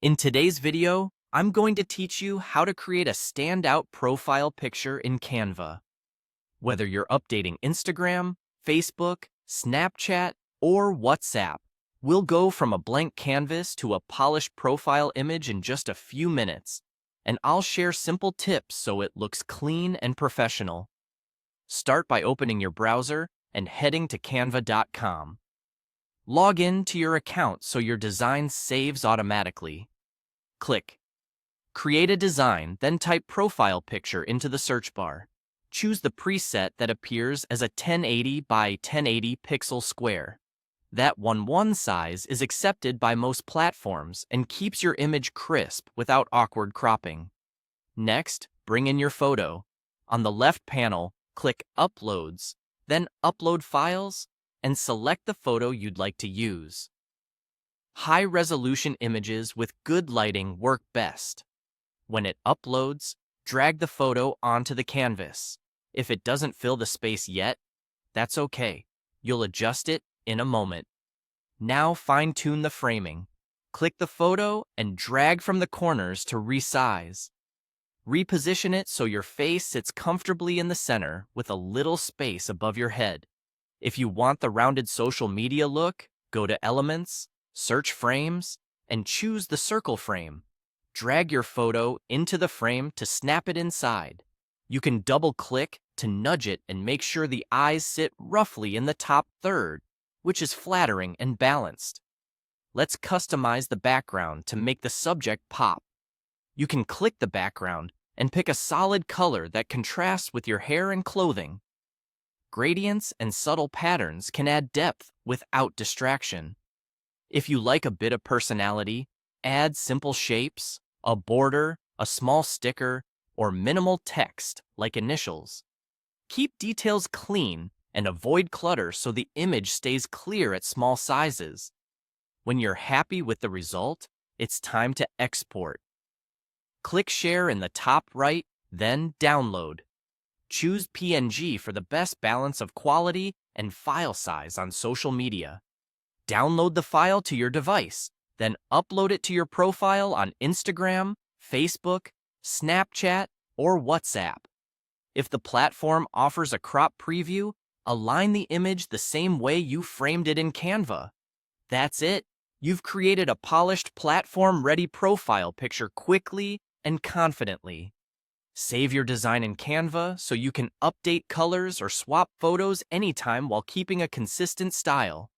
In today's video, I'm going to teach you how to create a standout profile picture in Canva. Whether you're updating Instagram, Facebook, Snapchat, or WhatsApp, we'll go from a blank canvas to a polished profile image in just a few minutes, and I'll share simple tips so it looks clean and professional. Start by opening your browser and heading to canva.com. Log in to your account so your design saves automatically. Click Create a design, then type Profile Picture into the search bar. Choose the preset that appears as a 1080 by 1080 pixel square. That 1:1 size is accepted by most platforms and keeps your image crisp without awkward cropping. Next, bring in your photo. On the left panel, click Uploads, then Upload Files, and select the photo you'd like to use. High-resolution images with good lighting work best. When it uploads, drag the photo onto the canvas. If it doesn't fill the space yet, that's okay. You'll adjust it in a moment. Now fine-tune the framing. Click the photo and drag from the corners to resize. Reposition it so your face sits comfortably in the center with a little space above your head. If you want the rounded social media look, go to Elements, search Frames, and choose the circle frame. Drag your photo into the frame to snap it inside. You can double-click to nudge it and make sure the eyes sit roughly in the top third, which is flattering and balanced. Let's customize the background to make the subject pop. You can click the background and pick a solid color that contrasts with your hair and clothing. Gradients and subtle patterns can add depth without distraction. If you like a bit of personality, add simple shapes, a border, a small sticker, or minimal text like initials. Keep details clean and avoid clutter so the image stays clear at small sizes. When you're happy with the result, it's time to export. Click Share in the top right, then Download. Choose PNG for the best balance of quality and file size on social media. Download the file to your device, then upload it to your profile on Instagram, Facebook, Snapchat, or WhatsApp. If the platform offers a crop preview, align the image the same way you framed it in Canva. That's it. You've created a polished platform-ready profile picture quickly and confidently. Save your design in Canva so you can update colors or swap photos anytime while keeping a consistent style.